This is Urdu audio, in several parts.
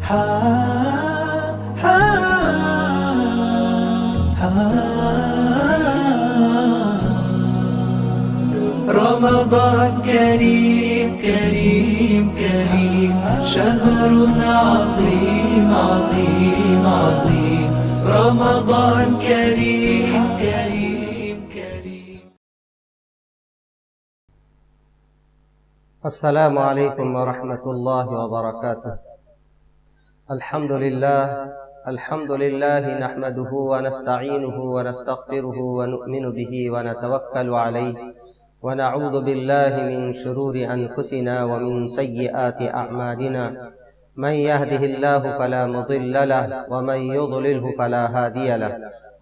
رمضان كريم كريم كريم، شهر عظيم عظيم عظيم. رمضان كريم كريم كريم. السلام علیکم ورحمۃ اللہ وبرکاتہ. الحمد للہ نحمده ونستعینه ونستغفره ونؤمن به ونتوکل علیہ ونعوذ باللہ من شرور انفسنا ومن سیئات اعمالنا. من يهده الله فلا مضل له ومن يضلله فلا هادي له.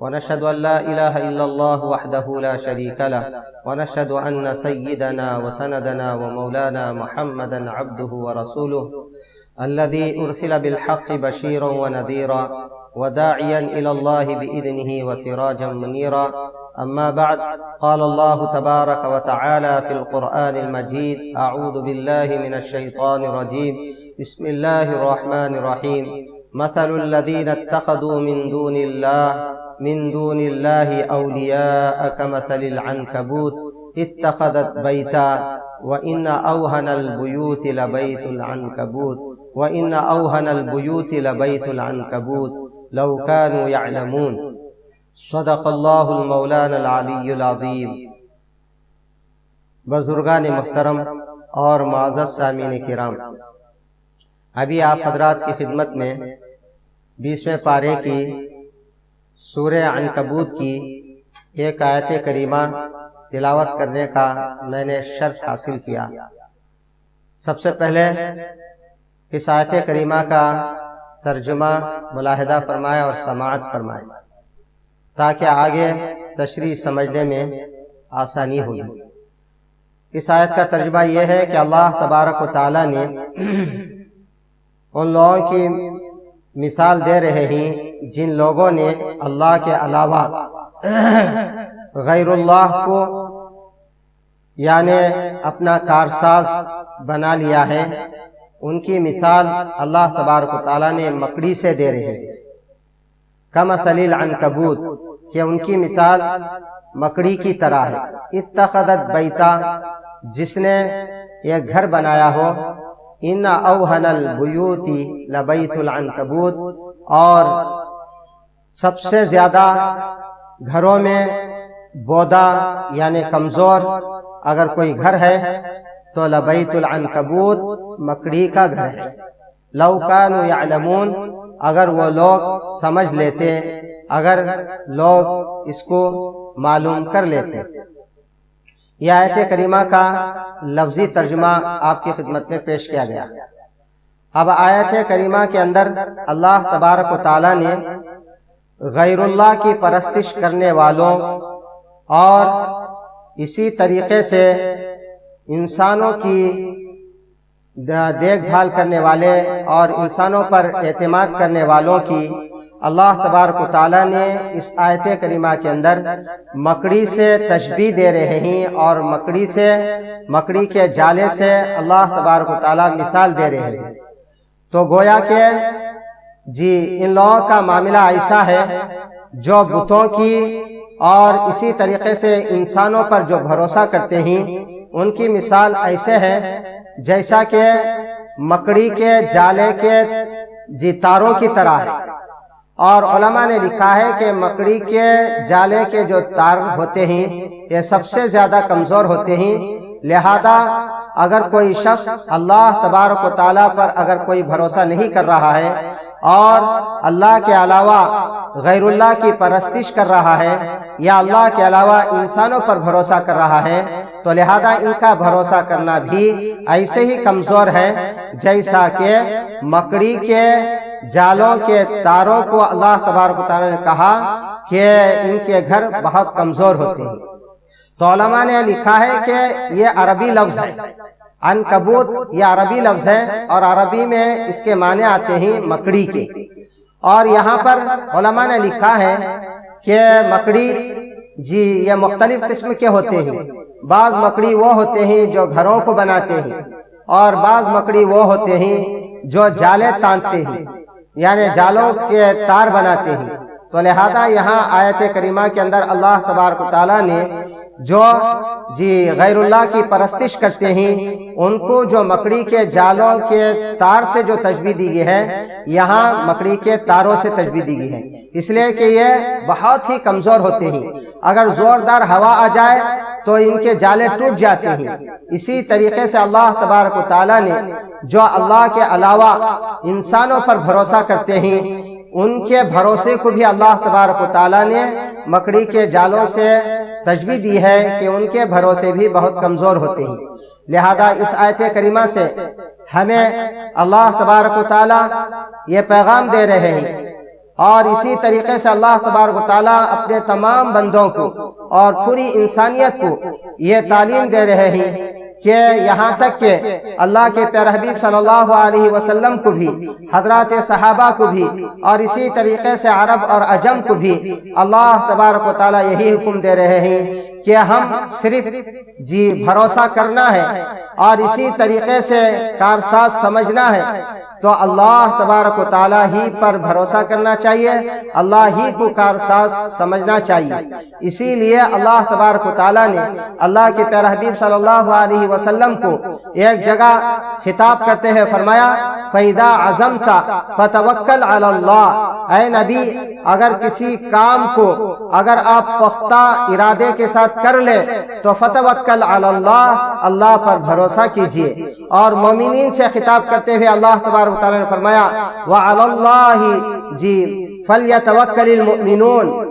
ونشهد أن لا إله إلا الله وحده لا شريك له. ونشهد أن سيدنا وسندنا ومولانا محمدا عبده ورسوله الذي أرسل بالحق بشيرا ونذيرا وداعيا إلى الله بإذنه وسراجا منيرا. أما بعد، قال الله تبارك وتعالى في القرآن المجيد: أعوذ بالله من الشيطان الرجيم، بسم الله الرحمن الرحيم. مثل الذين اتخذوا من دون الله أولياء كمثل العنكبوت اتخذت بيتا وإن أوهن البيوت لبيت العنكبوت لو كانوا يعلمون. صدق اللہ المولانا العلی العظیم. بزرگان محترم اور معزز سامعین کرام، ابھی آپ حضرات کی خدمت میں 20ویں پارے کی سورہ عنکبوت کی ایک آیت کریمہ تلاوت کرنے کا میں نے شرف حاصل کیا. سب سے پہلے اس آیت کریمہ کا ترجمہ ملاحظہ فرمائے اور سماعت فرمائے تاکہ آگے تشریح سمجھنے میں آسانی ہوگی. اس آیت کا ترجمہ یہ ہے کہ اللہ تبارک و تعالیٰ نے ان لوگوں کی مثال دے رہے ہیں جن لوگوں نے اللہ کے علاوہ غیر اللہ کو یعنی اپنا کارساز بنا لیا ہے. ان کی مثال اللہ تبارک و تعالیٰ نے مکڑی سے دے رہے ہیں. کمثل العنکبوت، کہ ان کی مثال مکڑی کی طرح ہے. اتخذت بیتا، جس نے ایک گھر بنایا ہو. ان اوہن البیوت لبیت العنکبوت، اور سب سے زیادہ گھروں میں بودا یعنی کمزور اگر کوئی گھر ہے تو لبیت العنکبوت مکڑی کا گھر ہے. لو کانوا یعلمون، اگر وہ لوگ سمجھ لیتے، اگر لوگ اس کو معلوم کر لیتے. یہ آیت کریمہ کا لفظی ترجمہ آپ کی خدمت میں پیش کیا گیا. اب آیت کریمہ کے اندر اللہ تبارک و تعالیٰ نے غیر اللہ کی پرستش کرنے والوں اور اسی طریقے سے انسانوں کی دیکھ بھال کرنے والے اور انسانوں پر اعتماد کرنے والوں کی اللہ تبارک و تعالیٰ نے اس آیت کریمہ کے اندر مکڑی سے تشبیہ دے رہے ہیں اور مکڑی کے جالے سے اللہ تبارک و تعالیٰ مثال دے رہے ہیں. تو گویا کہ ان لوگوں کا معاملہ ایسا ہے جو بتوں کی اور اسی طریقے سے انسانوں پر جو بھروسہ کرتے ہیں ان کی مثال ایسے ہے جیسا کہ مکڑی کے جالے کے تاروں کی طرح ہے. اور علماء نے لکھا ہے کہ مکڑی کے جالے کے جو تار ہوتے ہیں یہ سب سے زیادہ کمزور ہوتے ہیں. لہذا اگر کوئی شخص اللہ تبارک و تعالیٰ پر اگر کوئی بھروسہ نہیں کر رہا ہے اور اللہ کے علاوہ غیر اللہ کی پرستش کر رہا ہے یا اللہ کے علاوہ انسانوں پر بھروسہ کر رہا ہے تو لہذا ان کا بھروسہ کرنا بھی ایسے ہی کمزور ہے جیسا کہ مکڑی کے جالوں کے تاروں کو اللہ تبارک و تعالیٰ نے کہا کہ ان کے گھر بہت کمزور ہوتے ہیں. تو علماء نے لکھا ہے کہ یہ عربی لفظ ہے. عنکبوت یہ عربی لفظ ہے اور عربی میں اس کے معنی آتے ہیں مکڑی کے. اور یہاں پر علماء نے لکھا ہے کہ مکڑی یہ مختلف قسم کے ہوتے ہیں. بعض مکڑی وہ ہوتے ہیں جو گھروں کو بناتے ہیں اور بعض مکڑی وہ ہوتے ہیں جو جالے تانتے ہیں. یعنی جالوں کے تار بناتے ہیں۔ تو لہذا یہاں آیت کریمہ کے اندر اللہ تبارک و تعالیٰ نے جو غیر اللہ کی پرستش کرتے ہیں ان کو جو مکڑی کے جالوں کے تار سے جو تشبیہ دی گئی ہے، یہاں مکڑی کے تاروں سے تشبیہ دی گئی ہے، اس لیے کہ یہ بہت ہی کمزور ہوتے ہیں، اگر زوردار ہوا آ جائے تو ان کے جالے ٹوٹ جاتے ہیں۔ اسی طریقے سے اللہ تبارک و تعالیٰ نے جو اللہ کے علاوہ انسانوں پر بھروسہ کرتے ہیں ان کے بھروسے کو بھی اللہ تبارک و تعالیٰ نے مکڑی کے جالوں سے تشبیہ دی ہے کہ ان کے بھروسے بھی بہت کمزور ہوتے ہیں۔ لہذا اس آیت کریمہ سے ہمیں اللہ تبارک و تعالیٰ یہ پیغام دے رہے ہیں، اور اسی طریقے سے اللہ تبارک و تعالیٰ اپنے تمام بندوں کو اور پوری انسانیت کو یہ تعلیم دے رہے ہیں کہ یہاں تک کہ اللہ کے پیارے حبیب صلی اللہ علیہ وسلم کو بھی، حضرات صحابہ کو بھی، اور اسی طریقے سے عرب اور عجم کو بھی اللہ تبارک و تعالیٰ یہی حکم دے رہے ہیں کہ ہم صرف بھروسہ کرنا ہے اور اسی طریقے سے کارساز سمجھنا ہے، تو اللہ تبارک و تعالیٰ ہی پر بھروسہ کرنا چاہیے، اللہ ہی کو کارساز سمجھنا چاہیے۔ اسی لیے اللہ تبارک و تعالیٰ نے اللہ کے پیارے حبیب صلی اللہ علیہ وسلم کو ایک جگہ خطاب کرتے ہوئے فرمایا فَإِذَا عَزَمْتَ فَتَوَكَّلْ عَلَى اللَّهِ، اے نبی اگر کسی کام کو اگر آپ پختہ ارادے کے ساتھ کر لے تو فَتَوَكَّلْ عَلَى اللَّهِ، اللہ پر بھروسہ کیجئے۔ اور مومنین سے خطاب کرتے ہوئے اللہ تبارک و تعالیٰ نے فرمایا وَعَلَى اللَّهِ فَلْيَتَوَكَّلِ الْمُؤْمِنُونَ،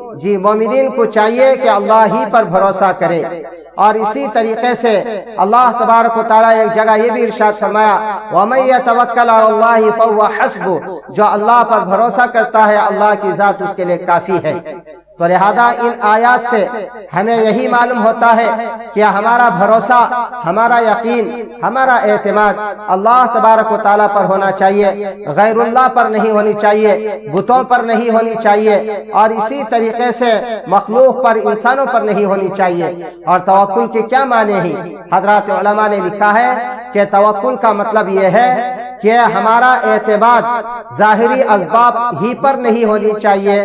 مومنین کو چاہیے کہ اللہ ہی پر بھروسہ کرے۔ اور اسی طریقے سے اللہ تبارک و تعالیٰ ایک جگہ یہ بھی ارشاد فرمایا وَمَن يَتَوَكَّلْ عَلَى اللَّهِ فَهُوَ حَسْبُهُ، جو اللہ پر بھروسہ کرتا ہے اللہ کی ذات اس کے لیے کافی ہے۔ تو لہذا ان آیات سے ہمیں یہی معلوم ہوتا ہے کہ ہمارا بھروسہ، ہمارا یقین، ہمارا اعتماد اللہ تبارک و تعالیٰ پر ہونا چاہیے، غیر اللہ پر نہیں ہونی چاہیے، بتوں پر نہیں ہونی چاہیے، اور اسی طریقے سے مخلوق پر، انسانوں پر نہیں ہونی چاہیے۔ اور توکل کے کیا معنی ہیں؟ حضرات علماء نے لکھا ہے کہ توکل کا مطلب یہ ہے کہ ہمارا اعتماد ظاہری اسباب ہی پر نہیں ہونی چاہیے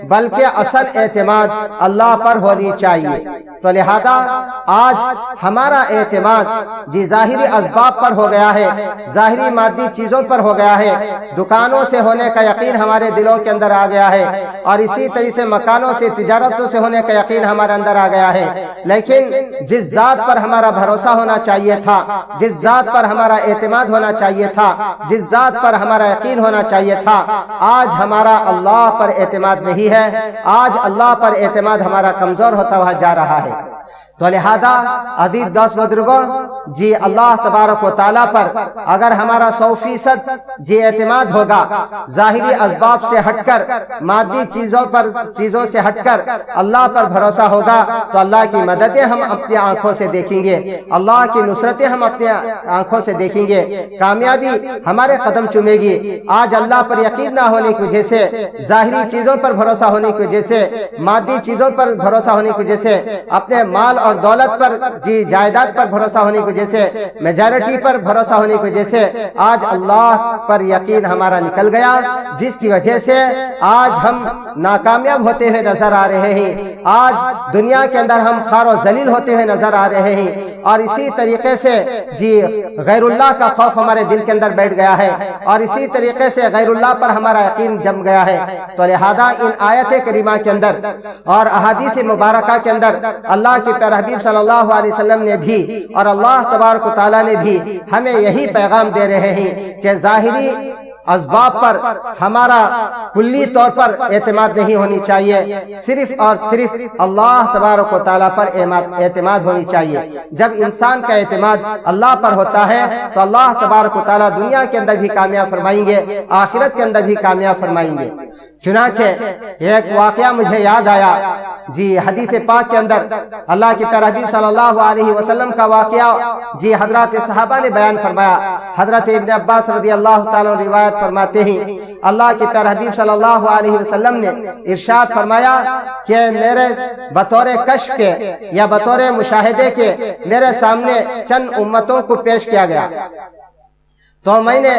بلکہ اصل اعتماد اللہ پر ہونی چاہیے۔ تو لہذا آج ہمارا اعتماد ظاہری اسباب پر ہو گیا ہے، ظاہری مادی چیزوں پر ہو گیا ہے، دکانوں سے ہونے کا یقین ہمارے دلوں کے اندر آ گیا ہے، اور اسی طرح سے مکانوں سے، تجارتوں سے ہونے کا یقین ہمارے اندر آ گیا ہے۔ لیکن جس ذات پر ہمارا بھروسہ ہونا چاہیے تھا، جس ذات پر ہمارا اعتماد ہونا چاہیے تھا، جس ذات پر ہمارا یقین ہونا چاہیے تھا، آج ہمارا اللہ پر اعتماد نہیں ہے، آج اللہ پر اعتماد ہمارا کمزور ہوتا ہوا جا رہا ہے۔ تو لہذا عزیز دوست بزرگوں، اللہ تبارک و تعالیٰ پر اگر ہمارا 100% اعتماد ہوگا، ظاہری اسباب سے ہٹ کر، مادی چیزوں سے ہٹ کر اللہ پر بھروسہ ہوگا، تو اللہ کی مددیں ہم اپنی آنکھوں سے دیکھیں گے، اللہ کی نصرتیں ہم اپنی آنکھوں سے دیکھیں گے، کامیابی ہمارے قدم چومے گی۔ آج اللہ پر یقین نہ ہونے کی وجہ سے، ظاہری چیزوں پر بھروسہ ہونے کی وجہ سے، مادی چیزوں پر بھروسہ ہونے کی وجہ سے، اپنے مال اور دولت پر، جائیداد پر بھروسہ ہونے کی وجہ سے، میجارٹی پر بھروسہ ہونے کی وجہ سے آج اللہ پر یقین ہمارا نکل گیا، جس کی وجہ سے آج ہم ناکامیاب ہوتے ہوئے نظر آ رہے ہیں، آج دنیا کے اندر ہم خوار و ذلیل ہوتے ہوئے نظر آ رہے ہیں، اور اسی طریقے سے غیر اللہ کا خوف ہمارے دل کے اندر بیٹھ گیا ہے، اور اسی طریقے سے غیر اللہ پر ہمارا یقین جم گیا ہے۔ تو لہذا ان آیت کریمہ کے اندر اور احادیث مبارکہ کے اندر اللہ کے پیارے حبیب صلی اللہ علیہ وسلم نے بھی اور اللہ تبارک و تعالیٰ نے بھی ہمیں یہی پیغام دے رہے ہیں کہ ظاہری اسباب پر ہمارا کلی طور پر اعتماد نہیں ہونی چاہیے، صرف اور صرف اللہ تبارک و تعالیٰ پر اعتماد ہونی چاہیے۔ جب انسان کا اعتماد اللہ پر ہوتا ہے تو اللہ تبارک و تعالیٰ دنیا کے اندر بھی کامیاب فرمائیں گے، آخرت کے اندر بھی کامیاب فرمائیں گے۔ چنانچہ ایک واقعہ مجھے یاد آیا، حدیث پاک کے اندر اللہ کے پیارے حبیب صلی اللہ علیہ وسلم کا واقعہ حضرات صحابہ نے بیان فرمایا۔ حضرت ابن عباس رضی اللہ تعالیٰ روایت فرماتے ہیں، اللہ کے پیارے حبیب صلی اللہ علیہ وسلم نے ارشاد فرمایا کہ میرے بطور کشف کے یا بطور مشاہدے کے میرے سامنے چند امتوں کو پیش کیا گیا، تو میں نے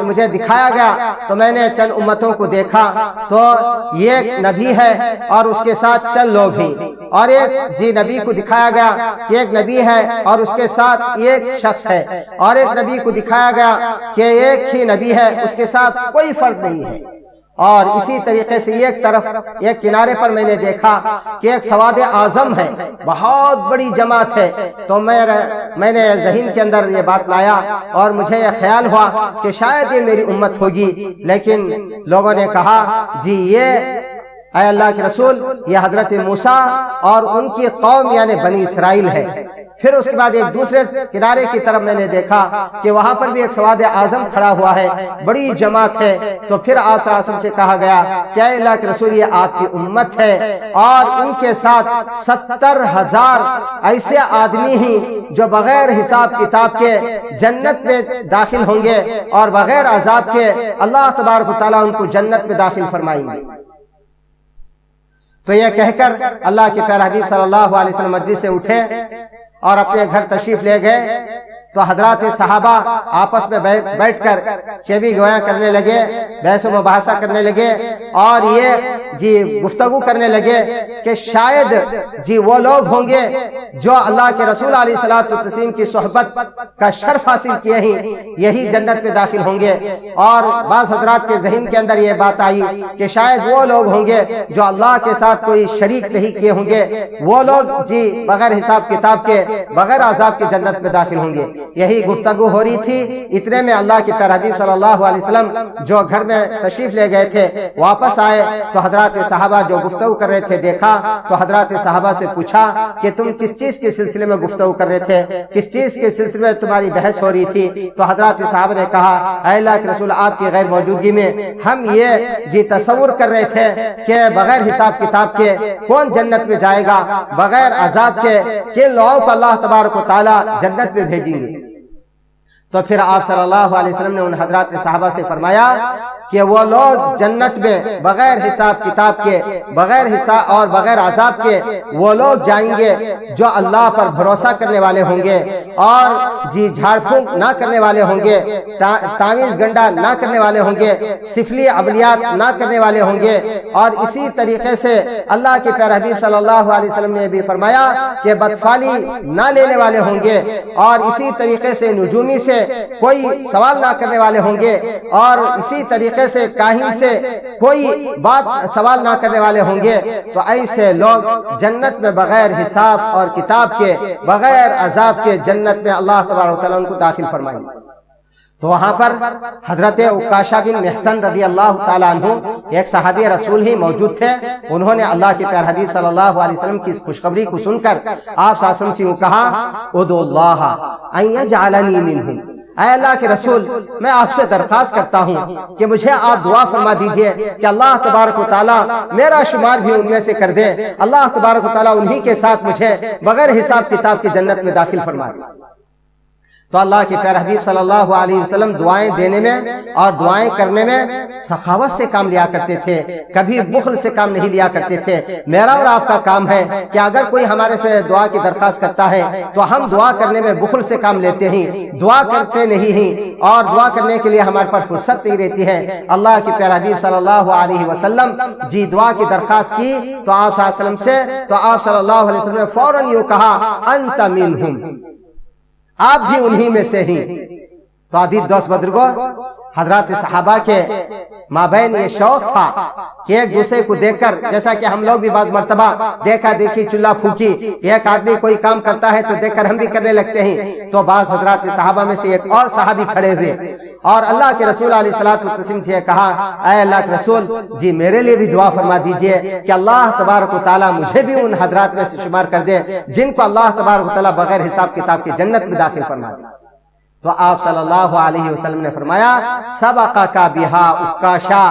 مجھے دکھایا گیا تو میں نے چند امتوں کو دیکھا تو ایک نبی ہے اور اس کے ساتھ چند لوگ ہیں، اور ایک نبی کو دکھایا گیا کہ ایک نبی ہے اور اس کے ساتھ ایک شخص ہے، اور ایک نبی کو دکھایا گیا کہ ایک ہی نبی ہے، اس کے ساتھ کوئی فرق نہیں ہے۔ اور اسی طریقے سے ایک کنارے پر میں نے دیکھا کہ ایک سواد اعظم ہے، بہت بڑی جماعت ہے۔ تو میں نے ذہن کے اندر یہ بات لایا اور مجھے یہ خیال ہوا کہ شاید یہ میری امت ہوگی، لیکن لوگوں نے کہا جی یہ اے اللہ کے رسول یہ حضرت موسیٰ اور ان کی قوم یعنی بنی اسرائیل ہے۔ پھر اس کے بعد ایک دوسرے کنارے کی طرف میں نے دیکھا کہ وہاں پر بھی ایک سواد اعظم کھڑا ہوا ہے، بڑی جماعت ہے۔ تو پھر آپ صلی اللہ علیہ وسلم سے کہا گیا کہ اے اللہ کے رسول یہ آپ کی امت ہے، اور ان کے ساتھ 70,000 ایسے آدمی ہیں جو بغیر حساب کتاب کے جنت میں داخل ہوں گے، اور بغیر عذاب کے اللہ تبارک و تعالیٰ ان کو جنت میں داخل فرمائیں گے۔ تو یہ کہہ کر اللہ کے پیارے حبیب صلی اللہ علیہ وسلم مجلس سے اٹھے اور اپنے گھر تشریف لے گئے۔ تو حضرات صحابہ آپس میں بیٹھ کر چیبی گویاں کرنے لگے، بحث و مباحثہ کرنے لگے، اور یہ گفتگو کرنے لگے کہ شاید وہ لوگ ہوں گے جو اللہ کے رسول علیہ الصلوۃ والتسلیم کی صحبت کا شرف حاصل کیے ہیں، یہی جنت میں داخل ہوں گے۔ اور بعض حضرات کے ذہن کے اندر یہ بات آئی کہ شاید وہ لوگ ہوں گے جو اللہ کے ساتھ کوئی شریک نہیں کیے ہوں گے، وہ لوگ بغیر حساب کتاب کے بغیر عذاب کے جنت میں داخل ہوں گے۔ یہی گفتگو ہو رہی تھی، اتنے میں اللہ کے پیارے حبیب صلی اللہ علیہ وسلم جو گھر میں تشریف لے گئے تھے واپس آئے تو حضرات صحابہ جو گفتگو کر رہے تھے دیکھا، تو حضرات صحابہ سے پوچھا کہ تم کس چیز کے سلسلے میں گفتگو کر رہے تھے، کس چیز کے سلسلے میں تمہاری بحث ہو رہی تھی؟ تو حضرات صحابہ نے کہا اے اللہ کے رسول آپ کی غیر موجودگی میں ہم یہ تصور کر رہے تھے کہ بغیر حساب کتاب کے کون جنت میں جائے گا، بغیر عذاب کے کن لوگوں کو اللہ تبارک و تعالیٰ جنت میں بھیجیں گے۔ تو پھر آپ صلی اللہ علیہ وسلم نے ان حضرات صحابہ سے فرمایا کہ وہ لوگ جنت میں بغیر حساب کتاب کے، بغیر حساب اور بغیر عذاب کے وہ لوگ جائیں گے جو اللہ پر بھروسہ کرنے والے ہوں گے، اور جھاڑ پھونک نہ کرنے والے ہوں گے، تعویذ گنڈا نہ کرنے والے ہوں گے، سفلی عملیات نہ کرنے والے ہوں گے۔ اور اسی طریقے سے اللہ کے پیارے حبیب صلی اللہ علیہ وسلم نے بھی فرمایا کہ بدفعلی نہ لینے والے ہوں گے، اور اسی طریقے سے نجومی سے کوئی سوال نہ کرنے والے ہوں گے، اور اسی طریقے سے کاہن سے کوئی بات سوال نہ کرنے والے ہوں گے۔ تو ایسے لوگ جنت میں بغیر حساب اور کتاب کے، بغیر عذاب کے جنت میں اللہ تبارک و تعالیٰ ان کو داخل فرمائیں گے۔ تو وہاں پر حضرت عکاشہ بن محصن رضی اللہ تعالیٰ عنہ ایک صحابی رسول ہی موجود تھے، انہوں نے اللہ کے پیارے حبیب صلی اللہ علیہ وسلم کی اس خوشخبری کو سن کر آپ صلی اللہ علیہ وسلم سے کہا ادعو اللہ ان یجعلنی منہم، اے اللہ کے رسول میں آپ سے درخواست کرتا ہوں کہ مجھے آپ دعا فرما دیجئے کہ اللہ تبارک و تعالیٰ میرا شمار بھی ان میں سے کر دے، اللہ تبارک و تعالیٰ انہی کے ساتھ مجھے بغیر حساب کتاب کی جنت میں داخل فرما دے۔ تو اللہ کے پیارے حبیب صلی اللہ علیہ وسلم دعائیں دینے میں اور دعائیں کرنے میں سخاوت سے کام لیا کرتے تھے، کبھی بخل سے کام نہیں لیا کرتے تھے۔ میرا اور آپ کا کام ہے کہ اگر کوئی ہمارے سے دعا کی درخواست کرتا ہے تو ہم دعا کرنے میں بخل سے کام لیتے ہیں، دعا کرتے نہیں ہیں، اور دعا کرنے کے لیے ہمارے پر فرصت نہیں رہتی ہے۔ اللہ کے پیارے حبیب صلی اللہ علیہ وسلم دعا کی درخواست کی تو آپ صلی اللہ علیہ وسلم سے، تو آپ صلی اللہ علیہ وسلم نے فوراً یوں کہا انت منہم، آپ بھی انہی میں سے ہی۔ تو عزیز دوست بزرگوں، حضرات صحابہ کے مابین یہ شوق تھا کہ ایک دوسرے کو دیکھ کر، جیسا کہ ہم لوگ بھی بعض مرتبہ دیکھا دیکھی چولہا پھونکی، ایک آدمی کوئی کام کرتا ہے تو دیکھ کر ہم بھی کرنے لگتے ہیں۔ تو بعض حضرات صحابہ میں سے ایک اور صحابی کھڑے ہوئے اور اللہ کے رسول علیہ الصلوۃ والتسلیم سے کہا اے اللہ کے رسول میرے لیے بھی دعا فرما دیجئے کہ اللہ تبارک و تعالیٰ مجھے بھی ان حضرات میں سے شمار کر دے جن کو اللہ تبارک و تعالیٰ بغیر حساب کتاب کی جنت میں داخل فرما دے۔ تو آپ صلی اللہ علیہ وسلم نے فرمایا سبقک بہا عکاشہ،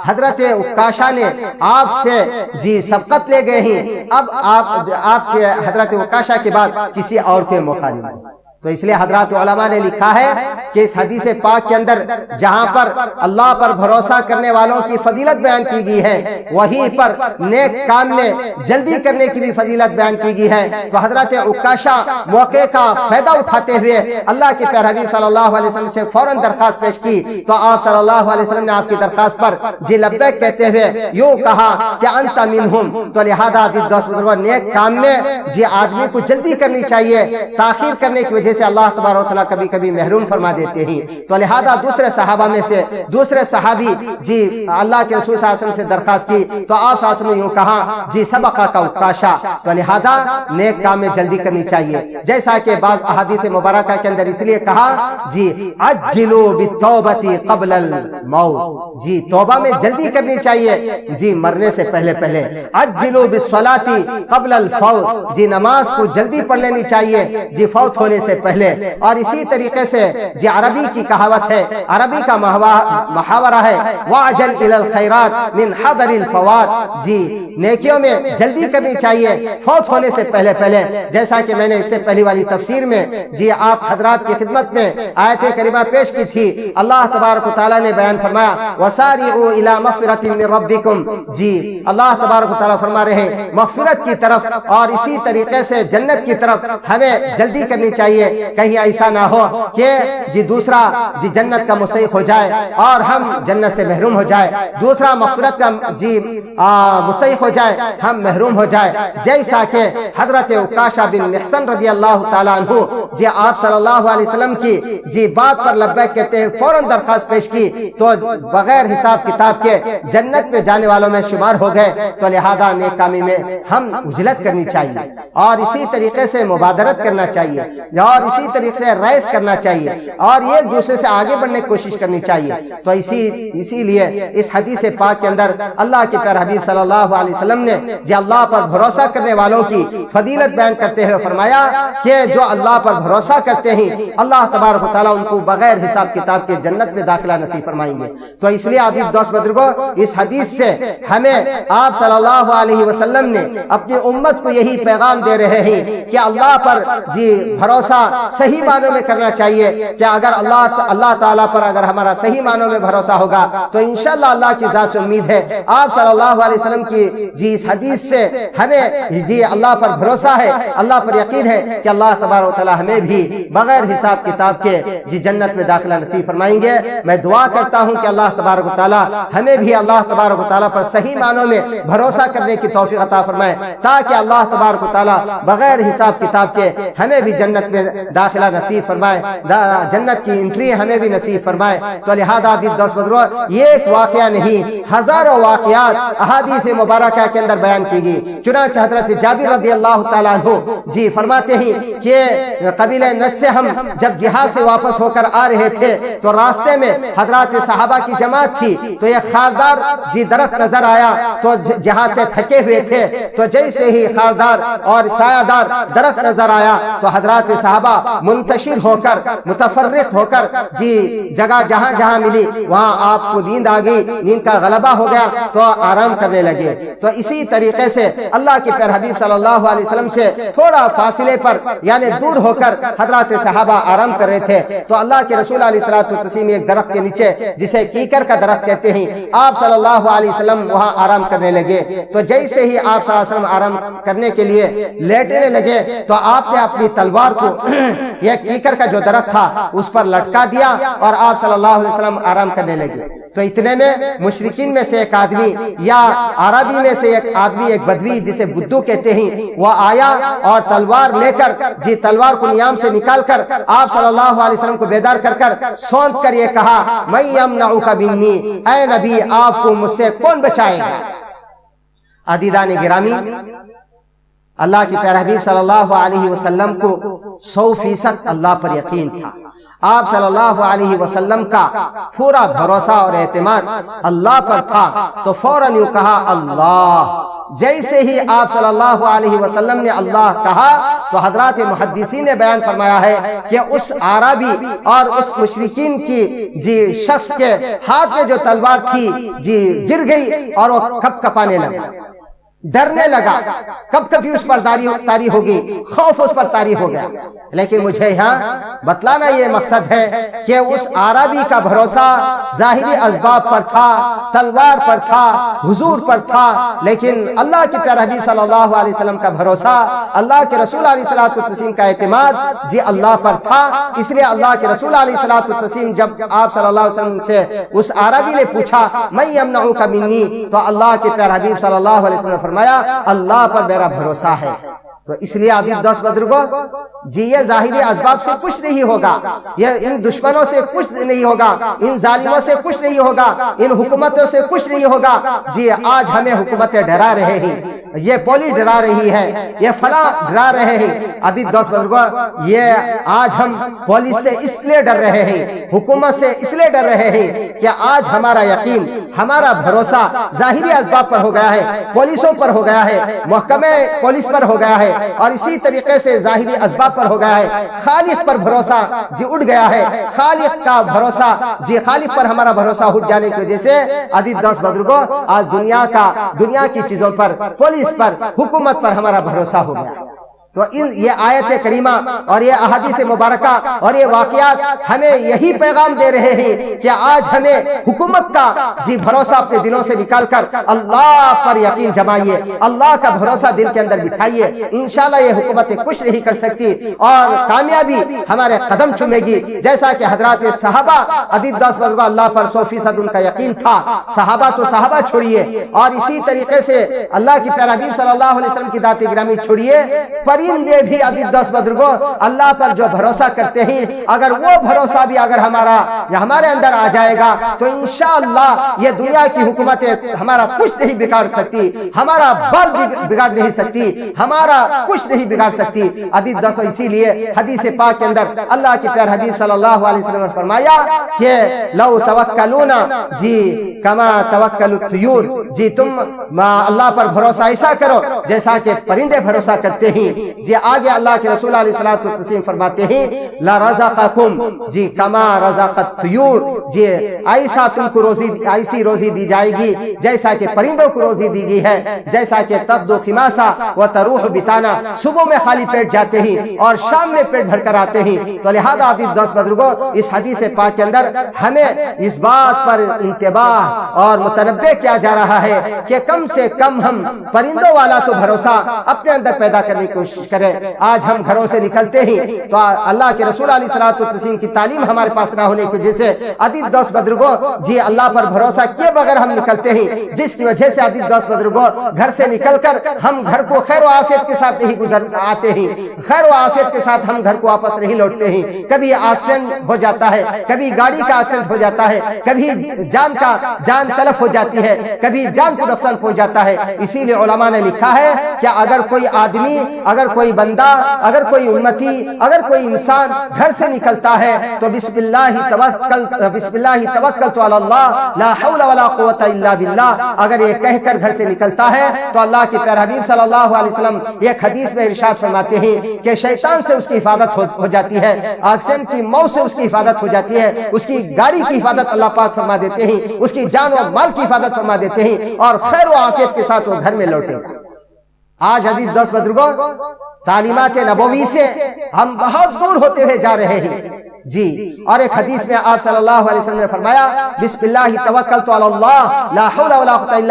حضرت عکاشہ نے آپ سے سبقت لے گئے ہیں، اب آپ کے حضرت عکاشہ کے بعد کسی اور کو موقع نہیں۔ تو اس لیے حضرات علماء نے لکھا ہے کہ اس حدیث پاک کے اندر جہاں پر اللہ پر بھروسہ کرنے والوں کی فضیلت بیان کی گئی ہے، وہیں پر نیک کام میں جلدی کرنے کی بھی فضیلت بیان کی گئی ہے۔ تو حضرت عکاشہ موقع کا فائدہ اٹھاتے ہوئے اللہ کے پیارے حبیب صلی اللہ علیہ وسلم سے فوراً درخواست پیش کی، تو آپ صلی اللہ علیہ وسلم نے آپ کی درخواست پر جی لبیک کہتے ہوئے یوں کہا کہ انت منہم۔ تو لہذا دوست بزرگوں، نیک کام میں جی آدمی کو جلدی کرنی چاہیے، تاخیر کرنے کی وجہ سے اللہ تبارک و تعالیٰ کبھی کبھی محروم فرما دیتے ہیں۔ تو لہذا دوسرے صحابہ میں سے دوسرے صحابی جی اللہ کے رسول صلی اللہ علیہ وسلم سے درخواست کی، تو آپ صلی اللہ علیہ وسلم نے یوں کہا جی سبقہ کا عکاشہ۔ تو لہذا نیک کام میں جلدی کرنی چاہیے، جیسا کہ بعض احادیث مبارکہ کے اندر اس لیے کہا جی عجلوا بالتوبۃ قبل الموت، جی توبہ میں جلدی کرنی چاہیے جی مرنے سے پہلے پہلے۔ عجلوا بالصلاۃ قبل الفوت، جی نماز کو جلدی پڑھ لینی چاہیے جی فوت ہونے سے پہلے۔ اور اسی طریقے سے جی عربی کی کہاوت ہے، عربی کا محاورہ ہے وَعْجَلْ إِلَى الْخَيْرَاتِ مِنْ حَضَرِ الْفَوَاتِ، جی نیکیوں میں جلدی کرنی چاہیے فوت ہونے سے پہلے پہلے، جیسا کہ میں نے اس سے پہلی والی تفسیر میں جی آپ حضرات کی خدمت میں آیت کریمہ پیش کی تھی۔ اللہ تبارک و تعالیٰ نے بیان فرمایا وَسَارِعُوا إِلَى مَغْفِرَةٍ مِّن رَبِّكُمْ، جی اللہ تبارک و تعالیٰ فرما رہے ہیں مغفرت کی طرف اور اسی طریقے سے جنت کی طرف ہمیں جلدی کرنی چاہیے۔ کہیں ایسا نہ ہو کہ جی دوسرا جی جنت کا مستحق ہو جائے اور ہم جنت سے محروم ہو جائے، دوسرا مغفرت کا جی مستحق ہو جائے ہم محروم ہو جائے، جیسا کہ حضرت عکاشہ بن محصن رضی اللہ تعالیٰ عنہ جی آپ صلی اللہ علیہ وسلم کی جی بات پر لبیک کہتے ہیں فوراً درخواست پیش کی، تو بغیر حساب کتاب کے جنت میں جانے والوں میں شمار ہو گئے۔ تو لہذا نیک کامی میں ہم عجلت کرنی چاہیے اور اسی طریقے سے مبادرت کرنا چاہیے اور اسی طریقے سے ریس کرنا چاہیے اور ایک دوسرے سے آگے بڑھنے کی کوشش کرنی چاہیے۔ تو اسی لیے اس حدیث پاک کے اندر اللہ کے پیارے حبیب صلی اللہ علیہ وسلم نے جو اللہ پر بھروسہ کرنے والوں کی فضیلت بیان کرتے ہوئے فرمایا کہ جو اللہ پر بھروسہ کرتے ہیں اللہ تبارک و تعالیٰ ان کو بغیر حساب کتاب کے جنت میں داخلہ نصیب فرمائیں گے۔ تو اس لیے عزیز دوست بزرگوں، اس حدیث سے ہمیں آپ صلی اللہ علیہ وسلم نے اپنی امت کو یہی پیغام دے رہے ہیں کہ اللہ پر جی بھروسہ صحیح معنوں میں کرنا چاہیے، کہ اگر اللہ تعالیٰ پر اگر ہمارا صحیح معنوں میں بھروسہ ہوگا تو انشاءاللہ اللہ کی ذات سے امید ہے۔ آپ صلی اللہ علیہ وسلم کی جی اس حدیث سے ہمیں جی اللہ پر بھروسہ ہے، اللہ پر یقین ہے کہ اللہ تبارک و تعالیٰ ہمیں بھی بغیر حساب کتاب کے جی جنت میں داخلہ نصیب فرمائیں گے۔ میں دعا کرتا ہوں کہ اللہ تبارک و تعالیٰ ہمیں بھی اللہ تبارک و تعالیٰ پر صحیح معنوں میں بھروسہ کرنے کی توفیق عطا فرمائے، تاکہ اللہ تبارک و تعالیٰ بغیر حساب کتاب کے ہمیں بھی جنت میں داخلہ نصیب فرمائے، جنت کی انٹری ہمیں بھی نصیب فرمائے۔ تو لہذا دوست بزرگوں، یہ ایک واقعہ نہیں، ہزاروں واقعات احادیث مبارکہ کے اندر بیان کی گئی۔ چنانچہ حضرت جابر رضی اللہ تعالیٰ عنہ جی فرماتے ہیں کہ قبیلہ نجد سے ہم جب جہاد سے واپس ہو کر آ رہے تھے تو راستے میں حضرات صحابہ کی جماعت تھی، تو ایک خاردار جی درخت نظر آیا، تو جہاد سے تھکے ہوئے تھے، تو جیسے ہی خاردار اور سایہ دار درخت نظر آیا تو حضرات صحابہ منتشر ہو کر متفرق ہو کر جی جگہ جہاں جہاں ملی وہاں آپ کو نیند آ گئی، نیند کا غلبہ ہو گیا تو آرام کرنے لگے۔ تو اسی طریقے سے اللہ کے پیارے حبیب صلی اللہ علیہ وسلم سے تھوڑا فاصلے پر یعنی دور ہو کر حضرات صحابہ آرام کر رہے تھے، تو اللہ کے رسول علیہ الصلوۃ والتسلیم ایک درخت کے نیچے جسے کیکر کا درخت کہتے ہیں، آپ صلی اللہ علیہ وسلم وہاں آرام کرنے لگے۔ تو جیسے ہی آپ صلی اللہ علیہ وسلم آرام کرنے کے لیے لیٹنے لگے تو آپ نے اپنی تلوار کو یہ کیکر کا جو درخت تھا اس پر لٹکا دیا اور آپ صلی اللہ علیہ وسلم آرام کرنے لگے۔ تو اتنے میں مشرکین میں سے ایک آدمی یا عربی میں سے ایک آدمی، ایک بدوی جسے بدو کہتے ہیں، وہ آیا اور تلوار لے کر جی تلوار کو نیام سے نکال کر آپ صلی اللہ علیہ وسلم کو بیدار کر کر سونت کر یہ کہا میں یمنعک منی، اے نبی آپ کو مجھ سے کون بچائے گا۔ عزیزان گرامی، اللہ کی پیارے حبیب صلی اللہ علیہ وسلم کو 100% اللہ پر یقین تھا۔ آپ صلی اللہ علیہ وسلم کا پورا بھروسہ اور اعتماد اللہ پر تھا، تو فوراً یوں کہا اللہ۔ جیسے ہی آپ صلی اللہ علیہ وسلم نے اللہ کہا تو حضرات محدثین نے بیان فرمایا ہے کہ اس عربی اور اس مشرکین کی جی شخص کے ہاتھ میں جو تلوار تھی جی گر گئی اور وہ کپ کپانے لگا۔ ڈرنے لگا، کب کبھی اس پر طاری ہوگی، خوف اس پر طاری ہو گیا۔ لیکن مجھے یہاں بتلانا یہ مقصد ہے کہ اس عربی کا بھروسہ ظاہری اسباب پر تھا، تلوار پر تھا، حضور پر تھا، لیکن اللہ کے پیارے حبیب صلی اللہ علیہ وسلم کا بھروسہ، اللہ کے رسول علیہ السلام کا اعتماد جی اللہ پر تھا۔ اس لیے اللہ کے رسول علیہ السلام جب آپ صلی اللہ علیہ وسلم سے اس عربی نے پوچھا من یمنعک منی، تو اللہ کے پیارے حبیب صلی اللہ علیہ وسلم نے فرمایا اللہ پر میرا بھروسہ ہے۔ تو اس لیے عزیز دوست بزرگوں، جی یہ ظاہری اسباب سے کچھ نہیں ہوگا، یہ ان دشمنوں سے کچھ نہیں ہوگا، ان ظالموں سے کچھ نہیں ہوگا، ان حکومتوں سے کچھ نہیں ہوگا۔ جی آج ہمیں حکومتیں ڈرا رہے ہیں، یہ پولیس ڈرا رہی ہے، یہ فلاں ڈرا رہے ہیں۔ عزیز دوست بزرگوں، یہ آج ہم پولیس سے اس لیے ڈر رہے ہیں، حکومت سے اس لیے ڈر رہے ہیں کہ آج ہمارا یقین، ہمارا بھروسہ ظاہری اسباب پر ہو گیا ہے، پولیسوں پر ہو گیا ہے، محکمہ پولیس پر ہو گیا ہے، اور اسی طریقے سے ظاہری اسباب پر ہو گیا ہے۔ خالق پر بھروسہ جی اٹھ گیا ہے، خالق کا بھروسہ جی خالق پر ہمارا بھروسہ اٹھ جانے کی وجہ سے عزیز دوست بزرگوں آج دنیا کی چیزوں پر، پولیس پر، حکومت پر ہمارا بھروسہ ہو گیا۔ تو یہ آیت کریمہ اور یہ احادیث مبارکہ اور یہ واقعات ہمیں یہی پیغام دے رہے ہیں کہ آج ہمیں حکومت کا جی بھروسہ اپنے دلوں سے نکال کر اللہ پر یقین جمائیے، اللہ کا بھروسہ دل کے اندر بٹھائیے۔ انشاءاللہ یہ حکومتیں کچھ نہیں کر سکتی اور کامیابی ہمارے قدم چومے گی، جیسا کہ حضرات صحابہ عزیز دوست بزرگوں اللہ پر 100% ان کا یقین تھا۔ صحابہ تو صحابہ چھوڑیے، اور اسی طریقے سے اللہ کی پیارے حبیب صلی اللہ علیہ وسلم کی ذات گرامی چھوڑیے، پرندے بھی عزیز دوست بزرگوں اللہ پر جو بھروسہ کرتے ہیں، اگر وہ بھروسہ بھی اگر ہمارے اندر آ جائے گا تو انشاءاللہ یہ دنیا کی حکومتیں ہمارا کچھ نہیں بگاڑ سکتی، ہمارا بال بگاڑ نہیں سکتی، ہمارا کچھ نہیں بگاڑ سکتی۔ عزیز دوستو اسی لیے حدیث پاک کے اندر اللہ کے پیارے حبیب صلی اللہ علیہ وسلم نے فرمایا کہ لو توکلون جی کما توکل الطیور، جی تم اللہ پر بھروسہ ایسا کرو جیسا کہ پرندے بھروسہ کرتے ہیں۔ جی آگے اللہ کے رسول علیہ السلام فرماتے ہیں لا رزقکم جی کما رزق الطیور، جی ایسا تم کو ایسی روزی دی جائے گی جیسا کہ پرندوں کو روزی دی گئی ہے، جیسا کہ تغدو خماسا وتروح بطانا، صبح میں خالی پیٹ جاتے ہیں اور شام میں پیٹ بھر کر آتے ہیں۔ تو لہذا عزیز دوست بزرگوں اس حدیث پاک کے اندر ہمیں اس بات پر انتباہ اور متنبہ کیا جا رہا ہے کہ کم سے کم ہم پرندوں والا تو بھروسہ اپنے اندر پیدا کرنے کی کوشش کریں۔ آج ہم گھروں سے نکلتے ہیں تو اللہ کے رسول علیہ السلام کی تعلیم ہمارے پاس نہ ہونے کی وجہ سے عزیز دوست بزرگوں جی اللہ پر بھروسہ کیے بغیر ہم نکلتے ہیں، جس کی وجہ سے عزیز دوست بزرگوں گھر سے نکل کر ہم گھر کو خیر و عافیت کے ساتھ نہیں آتے ہیں، خیر و عافیت کے ساتھ ہم گھر کو واپس نہیں لوٹتے ہیں۔ کبھی ایکسیڈنٹ ہو جاتا ہے، کبھی گاڑی کا ایکسیڈنٹ ہو جاتا ہے، کبھی جان تلف ہو جاتی ہے، کبھی جان کو نقصان پہنچ جاتا ہے۔ اسی لیے علماء نے لکھا ہے کہ اگر کوئی آدمی، اگر کوئی بندہ، اگر کوئی امتی، اگر کوئی انسان گھر سے نکلتا ہے تو بسم اللہ توکلت علی اللہ لا حول ولا قوت الا باللہ، اگر یہ کہہ کر گھر سے نکلتا ہے تو اللہ کے پیارے حبیب صلی اللہ علیہ وسلم ایک حدیث میں ارشاد فرماتے ہیں کہ شیطان سے اس کی حفاظت ہو جاتی ہے، ایکسیڈنٹ کی موت سے اس کی حفاظت ہو جاتی ہے، اس کی گاڑی کی حفاظت اللہ پاک فرما دیتے ہیں، اس کی جان و مال کی حفاظت فرما دیتے ہیں، اور خیر و عافیت کے ساتھ وہ گھر میں لوٹے گا۔ آج عزیز دوست بزرگوں تعلیمات نبوی سے ہم بہت دور ہوتے ہوئے جا رہے ہیں جی۔ اور ایک حدیث میں آپ صلی اللہ علیہ وسلم نے فرمایا بسم اللہ توکلت علی اللہ لا حول ولا قوت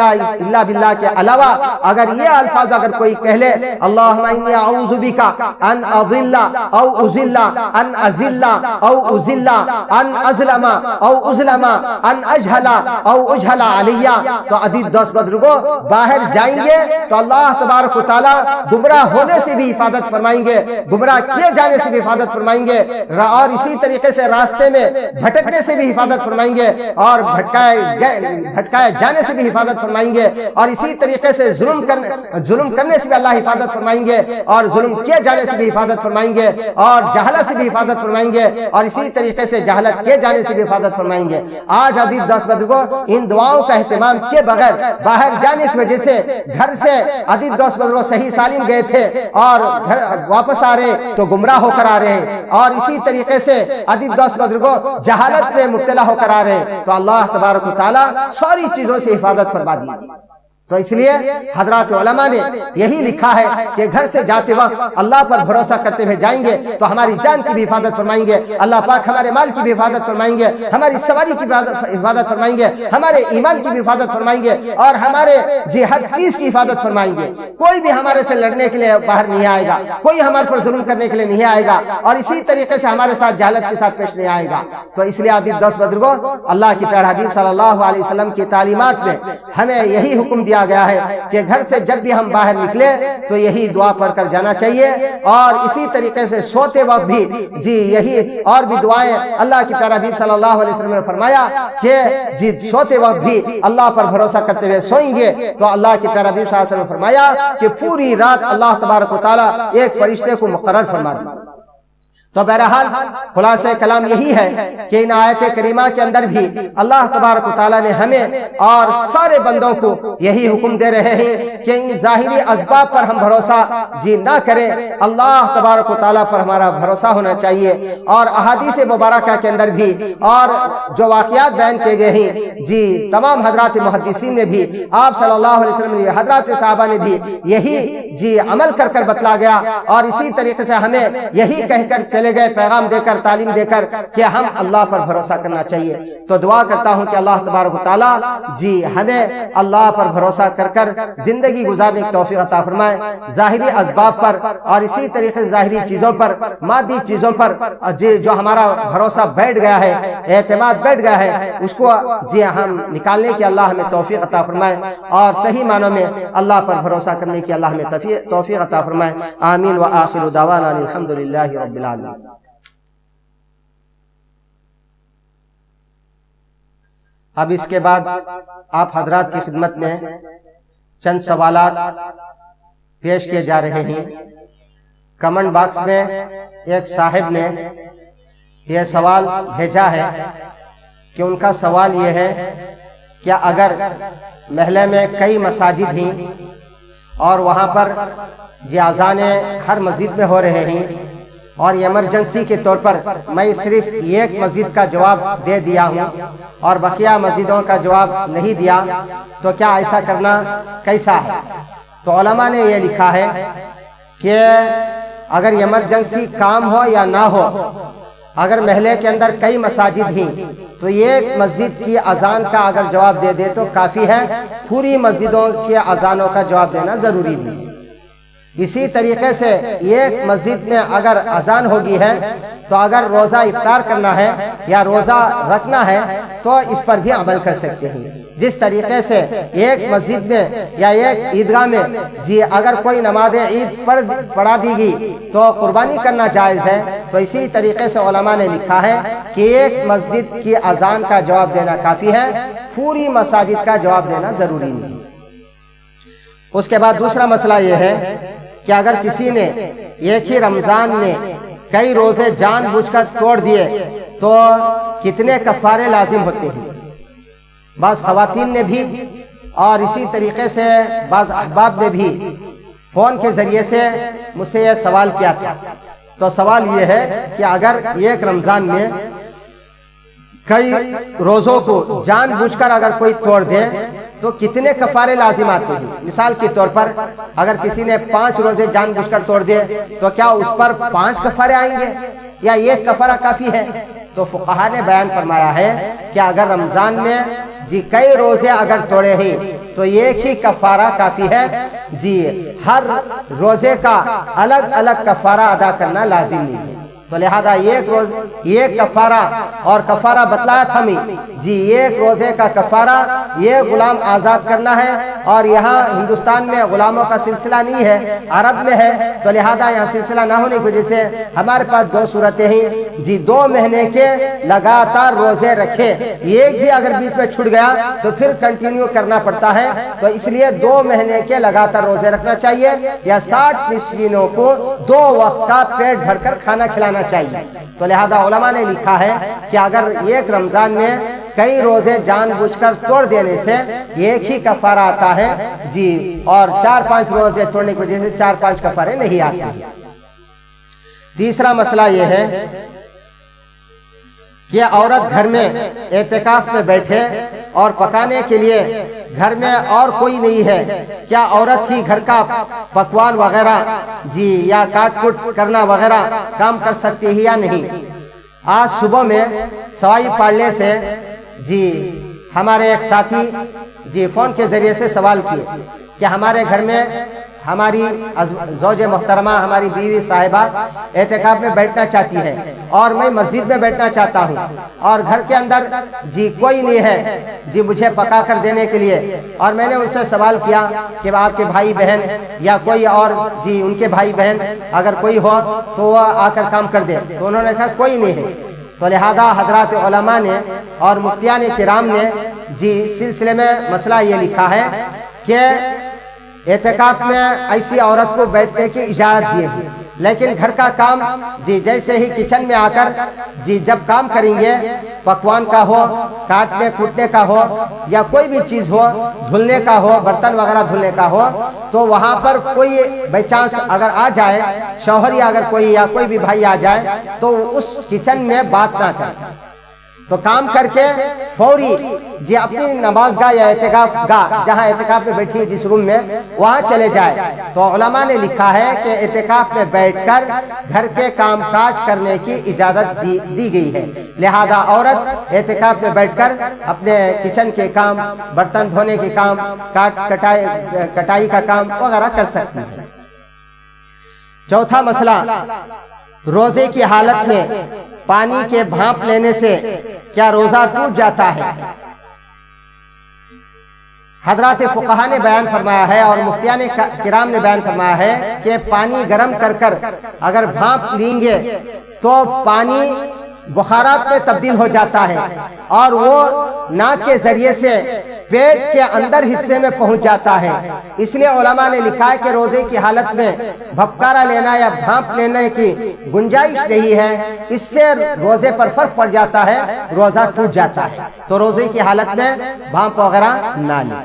الا باللہ کے علاوہ اگر یہ الفاظ اگر کوئی کہہ لے اللہم انی اعوذ بک ان اضل او ازل ان ازل او ازل ان ازلم او ازلم ان اجہل او اجہل علی، تو عزیز دوست بزرگوں باہر جائیں گے تو اللہ تبارک و تعالی گمراہ ہونے سے بھی حفاظت فرمائیں گے، گمراہ کیے جانے سے بھی حفاظت فرمائیں گے، اور اسی طریقے سے راستے میں بھٹکنے سے بھی حفاظت فرمائیں گے، اور بھٹکائے جانے سے بھی حفاظت فرمائیں گے، اور اسی طریقے سے ظلم کرنے سے بھی اللہ حفاظت فرمائیں گے، اور ظلم کیے جانے سے بھی حفاظت فرمائیں گے، اور جہالت سے بھی حفاظت فرمائیں گے، اور اسی طریقے سے جہالت کیے جانے سے بھی حفاظت فرمائیں گے۔ آج عزیز دوست بزرگوں ان دعاؤں کا اہتمام کیے بغیر باہر جانے کی وجہ سے گھر سے عزیز دوست بزرگوں صحیح سالم گئے تھے اور گھر واپس آ رہے تو گمراہ ہو کر آ رہے، اور اسی طریقے سے عزیز دوست بزرگوں جہالت میں مبتلا ہو کر آ رہے، تو اللہ تبارک و تعالی ساری چیزوں سے حفاظت فرما دیجیے۔ تو اس لیے حضرات علماء نے یہی لکھا ہے کہ گھر سے جاتے وقت اللہ پر بھروسہ کرتے ہوئے جائیں گے تو ہماری جان کی بھی حفاظت فرمائیں گے، اللہ پاک ہمارے مال کی بھی حفاظت فرمائیں گے، ہماری سواری کی بھی حفاظت فرمائیں گے، ہمارے ایمان کی بھی حفاظت فرمائیں گے، اور ہمارے ہر چیز کی حفاظت فرمائیں گے۔ کوئی بھی ہمارے سے لڑنے کے لیے باہر نہیں آئے گا، کوئی ہمارے پر ظلم کرنے کے لیے نہیں آئے گا، اور اسی طریقے سے ہمارے ساتھ جہالت کے ساتھ پیش نہیں آئے گا۔ تو اس لیے عزیز دوست بزرگوں، اللہ کی پیارے حبیب صلی اللہ علیہ وسلم کی تعلیمات میں ہمیں یہی حکم دیا گیا ہے کہ گھر سے جب بھی ہم باہر نکلے تو یہی دعا پڑھ کر جانا چاہیے، اور اسی طریقے سے سوتے وقت بھی یہی اور بھی دعائیں اللہ کی پیارے حبیب صلی اللہ علیہ وسلم نے فرمایا کہ سوتے وقت بھی اللہ پر بھروسہ کرتے ہوئے سوئیں گے تو اللہ کے پیارے حبیب صلی اللہ علیہ وسلم نے فرمایا کہ پوری رات اللہ تبارک و تعالیٰ ایک فرشتے کو مقرر فرما دیں۔ تو بہرحال خلاصہ کلام یہی ہے کہ ان آیت کریمہ کے اندر بھی اللہ تبارک و تعالیٰ نے ہمیں اور سارے بندوں کو یہی حکم دے رہے ہیں کہ ان ظاہری اسباب پر ہم بھروسہ نہ کریں، اللہ تبارک و تعالیٰ پر ہمارا بھروسہ ہونا چاہیے۔ اور احادیث مبارکہ کے اندر بھی اور جو واقعات بیان کیے گئے ہیں تمام حضرات محدثین نے بھی، آپ صلی اللہ علیہ وسلم نے، حضرات صحابہ نے بھی یہی عمل کر بتلا گیا، اور اسی طریقے سے ہمیں یہی کہہ کر چلے گئے، پیغام دے کر، تعلیم دے کر کہ ہم اللہ پر بھروسہ کرنا چاہیے۔ تو دعا کرتا ہوں کہ اللہ تبارک و تعالیٰ ہمیں اللہ پر بھروسہ کر زندگی گزارنے کی توفیق عطا فرمائے، ظاہری اسباب پر اور اسی طریقے سے ظاہری چیزوں پر، مادی چیزوں پر جو ہمارا بھروسہ بیٹھ گیا ہے، اعتماد بیٹھ گیا ہے، اس کو ہم نکالنے کی اللہ ہمیں توفیق عطا فرمائے، اور صحیح معنوں میں اللہ پر بھروسہ کرنے کی اللہ ہمیں توفیق عطا فرمائے۔ آمین وآخر دعوانا الحمدللہ رب العالمین۔ اب اس کے بعد آپ حضرات کی خدمت میں چند سوالات پیش کیے جا رہے ہیں۔ کمنٹ باکس میں ایک صاحب نے یہ سوال بھیجا ہے کہ ان کا سوال یہ ہے کہ اگر محلے میں کئی مساجد ہیں اور وہاں پر اذانیں ہر مسجد میں ہو رہے ہیں، اور ایمرجنسی کے طور پر میں صرف ایک مسجد کا جواب دے دیا ہوں اور بقیہ مسجدوں کا جواب نہیں دیا، تو کیا ایسا کرنا کیسا ہے؟ تو علماء نے یہ لکھا ہے کہ اگر ایمرجنسی کام ہو یا نہ ہو، اگر محلے کے اندر کئی مساجد ہیں تو ایک مسجد کی اذان کا اگر جواب دے دے تو کافی ہے، پوری مسجدوں کی اذانوں کا جواب دینا ضروری نہیں۔ اسی طریقے سے ایک مسجد میں اگر اذان ہوگی ہے تو اگر روزہ افطار کرنا ہے یا روزہ رکھنا ہے تو اس پر بھی عمل کر سکتے ہیں۔ جس طریقے سے ایک مسجد میں یا ایک عیدگاہ میں اگر کوئی نماز عید پڑھا دی گئی تو قربانی کرنا جائز ہے، تو اسی طریقے سے علماء نے لکھا ہے کہ ایک مسجد کی اذان کا جواب دینا کافی ہے، پوری مساجد کا جواب دینا ضروری نہیں۔ اس کے بعد دوسرا مسئلہ یہ ہے کہ اگر کسی نے ایک ہی رمضان میں کئی روزے جان بوجھ کر توڑ دیے تو کتنے کفارے لازم ہوتے ہیں؟ بعض خواتین نے بھی اور اسی طریقے سے بعض احباب نے بھی فون کے ذریعے سے مجھ سے یہ سوال کیا تھا۔ تو سوال یہ ہے کہ اگر ایک رمضان میں کئی روزوں کو جان بوجھ کر اگر کوئی توڑ دے تو کتنے کفارے لازم آتے ہیں؟ مثال کے طور پر اگر کسی نے 5 روزے جان بوجھ کر توڑ دیے تو کیا اس پر 5 کفارے آئیں گے یا ایک کفارہ کافی ہے؟ تو فقہا نے بیان فرمایا ہے کہ اگر رمضان میں کئی روزے اگر توڑے ہیں تو ایک ہی کفارہ کافی ہے، ہر روزے کا الگ الگ کفارہ ادا کرنا لازم نہیں ہے۔ تو لہذا ایک کفارہ اور کفارہ بتلایا تھا ایک روزے کا کفارہ یہ غلام آزاد کرنا ہے، اور یہاں ہندوستان میں غلاموں کا سلسلہ نہیں ہے، عرب میں ہے، تو لہذا یہاں سلسلہ نہ ہونے کی وجہ سے ہمارے پاس 2 صورتیں ہیں 2 مہینے کے لگاتار روزے رکھے، ایک بھی اگر بیچ میں چھوٹ گیا تو پھر کنٹینیو کرنا پڑتا ہے، تو اس لیے 2 مہینے کے لگاتار روزے رکھنا چاہیے، یا 60 مسکینوں کو 2 وقت کا پیٹ بھر کر کھانا کھلانا چاہیے۔ تو لہذا علماء نے لکھا ہے کہ اگر ایک رمضان میں کئی روزے جان بوجھ کر توڑ دینے سے ایک ہی کفارہ آتا ہے اور 4-5 روزے توڑنے کی وجہ سے 4-5 کفارے نہیں آتے۔ تیسرا مسئلہ یہ ہے کہ عورت گھر میں اعتکاف میں بیٹھے اور پکانے کے لیے گھر میں اور کوئی نہیں ہے، کیا عورت ہی گھر کا پکوان وغیرہ جی یا کاٹ کٹ کرنا وغیرہ کام کر سکتی ہے یا نہیں؟ آج صبح میں سوائی پڑھنے سے جی ہمارے ایک ساتھی جی فون کے ذریعے سے سوال کیے کہ ہمارے گھر میں ہماری زوج محترمہ، ہماری بیوی صاحبہ اعتکاف میں بیٹھنا چاہتی ہے اور میں مسجد میں بیٹھنا چاہتا ہوں اور گھر کے اندر جی کوئی نہیں ہے جی مجھے پکا کر دینے کے لیے، اور میں نے ان سے سوال کیا کہ آپ کے بھائی بہن یا کوئی اور جی ان کے بھائی بہن اگر کوئی ہو تو وہ آ کر کام کر دے، تو انہوں نے کہا کوئی نہیں ہے۔ تو لہذا حضرات علماء نے اور مفتیان کرام نے جی اس سلسلے میں مسئلہ یہ لکھا ہے کہ اعتکاف میں ایسی عورت کو بیٹھنے کی اجازت دی ہے، لیکن گھر کا کام جی جیسے ہی کچن میں آ کر جی جب کام کریں گے، پکوان کا ہو، کاٹنے کوٹنے کا ہو یا کوئی بھی چیز ہو، دھلنے کا ہو، برتن وغیرہ دھلنے کا ہو، تو وہاں پر کوئی بائی چانس اگر آ جائے شوہر یا اگر کوئی یا کوئی بھی بھائی آ جائے تو اس کچن میں بات نہ کرے، تو کام کر کے فوری جی اپنی نماز گاہ یا اعتکاف گاہ جہاں اعتکاف میں بیٹھی ہے جس روم میں وہاں چلے جائے۔ تو علماء نے لکھا ہے کہ اعتکاف میں بیٹھ کر گھر کے کام کاج کرنے کی اجازت دی گئی ہے، لہذا عورت اعتکاف میں بیٹھ کر اپنے کچن کے کام، برتن دھونے کے کام، کٹائی کا کام وغیرہ کر سکتی ہے۔ چوتھا مسئلہ، روزے کی حالت میں پانی کے بھانپ لینے سے کیا روزہ ٹوٹ جاتا ہے؟ حضرات فقہا نے بیان فرمایا ہے اور مفتیان کرام نے بیان فرمایا ہے کہ پانی گرم کر کر اگر بھانپ لیں گے تو پانی بخارات میں تبدیل ہو جاتا ہے اور وہ ناک کے ذریعے سے پیٹ کے اندر حصے میں پہنچ جاتا ہے۔ اس لیے علماء نے لکھا ہے کہ روزے کی حالت میں بھپکارا لینا یا بھانپ لینے کی گنجائش نہیں ہے، اس سے روزے پر فرق پڑ جاتا ہے، روزہ ٹوٹ جاتا ہے، تو روزے کی حالت میں بھانپ وغیرہ نہ لیں۔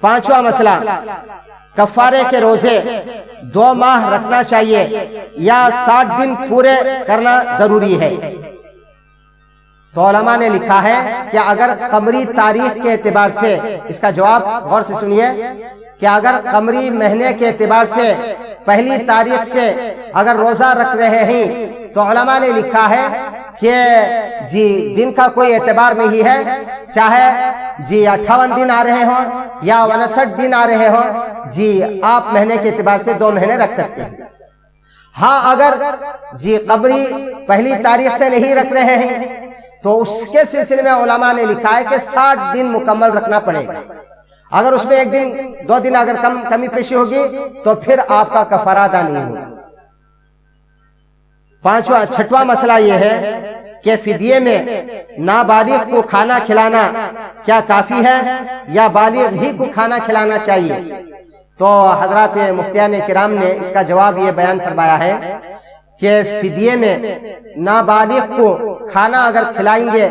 پانچواں مسئلہ، کفارے کے روزے 2 ماہ رکھنا چاہیے یا 60 دن پورے کرنا ضروری ہے؟ تو علماء نے لکھا ہے کہ اگر قمری تاریخ کے اعتبار سے، اس کا جواب غور سے سنیے، کہ اگر قمری مہینے کے اعتبار سے پہلی تاریخ سے اگر روزہ رکھ رہے ہیں تو علماء نے لکھا ہے کہ جی دن کا کوئی اعتبار نہیں ہے، چاہے جی 58 دن آ رہے ہوں یا 59 دن آ رہے ہوں، جی آپ مہینے کے اعتبار سے 2 مہینے رکھ سکتے ہیں۔ ہاں اگر جی قمری پہلی تاریخ سے نہیں رکھ رہے ہیں تو اس کے سلسلے میں علماء نے لکھا ہے کہ 60 دن مکمل رکھنا پڑے گا، اگر اس میں 1 دن 2 دن اگر کمی پیشی ہوگی تو پھر آپ کا کفارہ ادا نہیں ہوگا۔ چھٹواں مسئلہ یہ ہے کہ فدیے میں نابالغ کو کھانا کھلانا کیا کافی ہے یا بالغ ہی کو کھانا کھلانا چاہیے؟ تو حضرات مفتیان کرام نے اس کا جواب یہ بیان فرمایا ہے کہ فدیے میں نابالغ کو کھانا اگر کھلائیں گے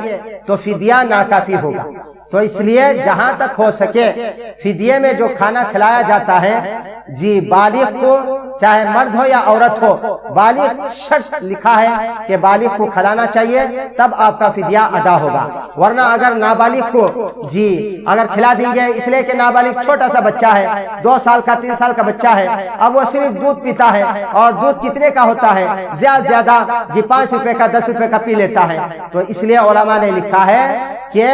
تو فدیہ ناکافی ہوگا، تو اس لیے جہاں تک ہو سکے فدیے میں جو کھانا کھلایا جاتا ہے جی بالغ کو، چاہے مرد ہو یا عورت ہو، بالغ شرط لکھا ہے کہ بالغ کو کھلانا چاہیے، تب آپ کا فدیہ ادا ہوگا، ورنہ اگر نابالغ کو جی اگر کھلا دیں گے، اس لیے کہ نابالغ چھوٹا سا بچہ ہے، 2 سال کا 3 سال کا بچہ ہے، اب وہ صرف دودھ پیتا ہے اور دودھ کتنے کا ہوتا ہے، زیادہ جی 5 روپے کا 10 روپے کا پی لیتا ہے، تو اس لیے علماء نے لکھا ہے کہ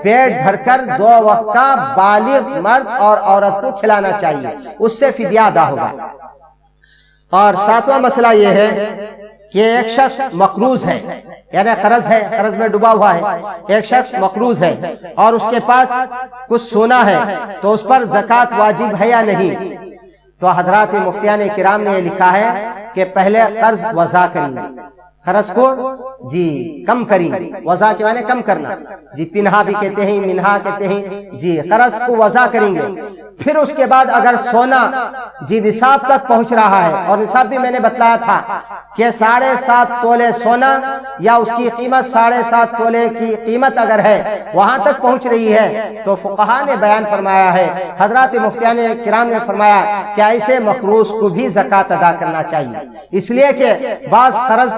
پیٹ بھر کر 2 وقت کا بالغ مرد اور عورت کو کھلانا چاہیے، اس سے فدیہ ادا ہوگا۔ اور 7واں مسئلہ یہ ہے کہ ایک شخص مقروض ہے، یعنی قرض ہے، قرض میں ڈوبا ہوا ہے، ایک شخص مقروض ہے اور اس کے پاس کچھ سونا ہے، تو اس پر زکوٰۃ واجب ہے یا نہیں؟ تو حضرات مفتیان کرام نے یہ لکھا ہے کہ پہلے قرض وضع کریں گے، قرض کو جی کم کریں گے، وضع کے معنی کم کرنا، جی پنہا بھی کہتے ہیں، منہا کہتے ہیں، جی قرض کو وضع کریں گے، پھر اس کے بعد اگر سونا جی نصاب تک پہنچ رہا ہے، اور نصاب بھی میں نے بتلایا تھا کہ 7.5 تولے سونا یا اس کی قیمت 7.5 تولے کی قیمت اگر ہے وہاں تک پہنچ رہی ہے، تو فقہا نے بیان فرمایا ہے، حضرات مفتیان کرام نے فرمایا کہ ایسے مقروض کو بھی زکوٰۃ ادا کرنا چاہیے، اس لیے کہ بعض قرض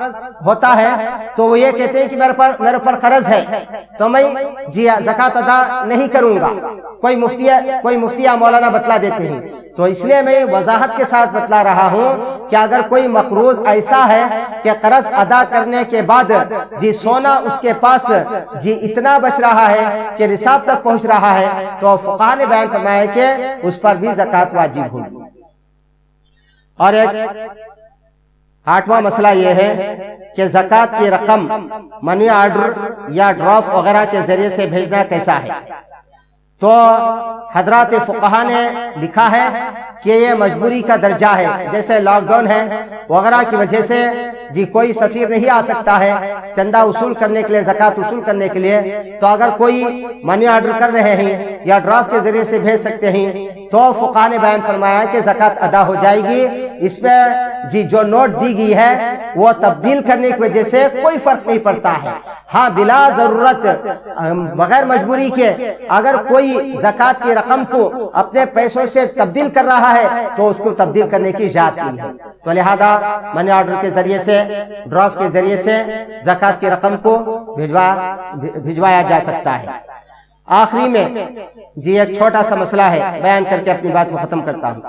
ہوتا ہے تو وہ یہ کہتے ہیں کہ میرے پر قرض ہے تو میں جی زکوٰۃ ادا نہیں کروں گا. کوئی مفتی یا مولانا بتلا دیتے ہیں. تو اس لیے میں وضاحت کے ساتھ بتلا رہا ہوں کہ اگر کوئی مقروض ایسا ہے کہ قرض ادا کرنے کے بعد جی سونا اس کے پاس جی اتنا بچ رہا ہے کہ نصاب تک پہنچ رہا ہے تو فقہاء نے بیان فرمایا کہ اس پر بھی زکوٰۃ واجب ہوگی. اور ایک 8واں مسئلہ یہ ہے کہ زکوٰۃ کی رقم منی آرڈر یا ڈرافٹ وغیرہ کے ذریعے سے بھیجنا کیسا ہے. تو حضرات فقہاء نے لکھا ہے کہ یہ مجبوری کا درجہ ہے. جیسے لاک ڈاؤن ہے وغیرہ کی وجہ سے جی کوئی سفیر نہیں آ سکتا ہے چندہ وصول کرنے کے لیے زکوٰۃ وصول کرنے کے لیے. تو اگر کوئی منی آرڈر کر رہے ہیں یا ڈرافٹ کے ذریعے سے بھیج سکتے ہیں تو فقہاء نے بیان فرمایا کہ زکوٰۃ ادا ہو جائے گی. اس پہ جی جو نوٹ دی گئی ہے وہ تبدیل کرنے کی وجہ سے کوئی فرق نہیں پڑتا ہے. ہاں بلا ضرورت بغیر مجبوری کے اگر کوئی زکوٰۃ کی رقم کو اپنے پیسوں سے تبدیل کر رہا ہے تو اس کو تبدیل کرنے کی اجازت نہیں ہے. تو لہذا منی آرڈر کے ذریعے سے ڈرافٹ کے ذریعے سے زکوٰۃ کی رقم کو بھجوایا جا سکتا ہے. آخری میں جی ایک چھوٹا سا مسئلہ ہے بیان کر کے اپنی بات کو ختم کرتا ہوں.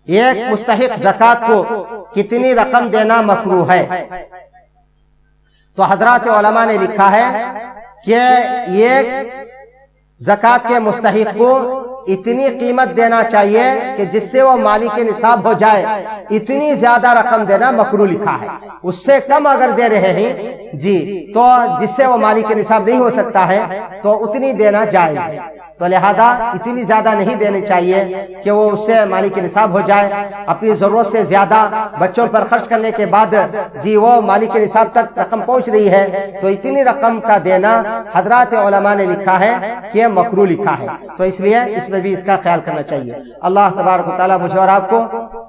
ایک مستحق زکوٰۃ کو کتنی رقم دینا مکروہ ہے. تو حضرات علماء نے لکھا ہے کہ ایک زکوٰۃ کے مستحق کو اتنی قیمت دینا چاہیے کہ جس سے وہ مالک نصاب ہو جائے. اتنی زیادہ رقم دینا مکروہ لکھا ہے. اس سے کم اگر دے رہے ہیں جی تو جس سے وہ مالک نصاب نہیں ہو سکتا ہے تو اتنی دینا جائز ہے. تو لہذا اتنی زیادہ نہیں دینی چاہیے کہ وہ اس سے مالک نصاب ہو جائے. اپنی ضرورت سے زیادہ بچوں پر خرچ کرنے کے بعد جی وہ مالک نصاب تک رقم پہنچ رہی ہے تو اتنی رقم کا دینا حضرات علماء نے لکھا ہے کہ مکروہ لکھا ہے. تو اس لیے اس میں بھی اس کا خیال کرنا چاہیے. اللہ تبارک و تعالیٰ مجھے اور آپ کو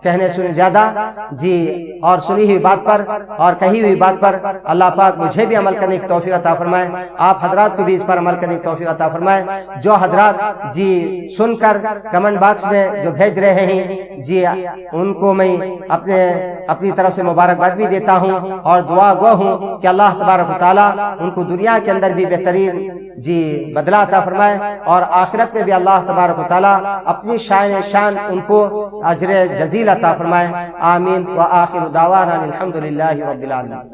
کہنے سنے زیادہ جی اور سنی ہوئی بات پر اور کہی ہوئی بات پر اللہ پاک مجھے بھی عمل کرنے کی توفیق عطا فرمائے. آپ حضرات کو بھی اس پر عمل کرنے کی توفیق عطا فرمائے. جو حضرات جی سن کر کمنٹ باکس میں جو بھیج رہے ہیں جی ان کو میں اپنی طرف سے مبارکباد بھی دیتا ہوں اور دعا گو ہوں کہ اللہ تبارک و تعالیٰ ان کو دنیا کے اندر بھی بہترین جی بدلہ عطا فرمائے اور آخرت میں بھی اللہ تبارک و تعالیٰ اپنی شان ان کو اجر جزیل عطا فرمائے. آمین. وآخر دعوانا الحمدللہ رب العالمین.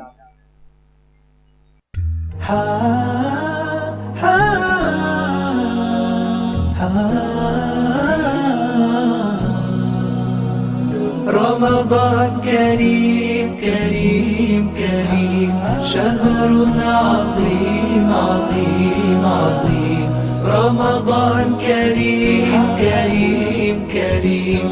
رمضان كريم كريم كريم شهر عظيم عظيم عظيم رمضان كريم كريم كريم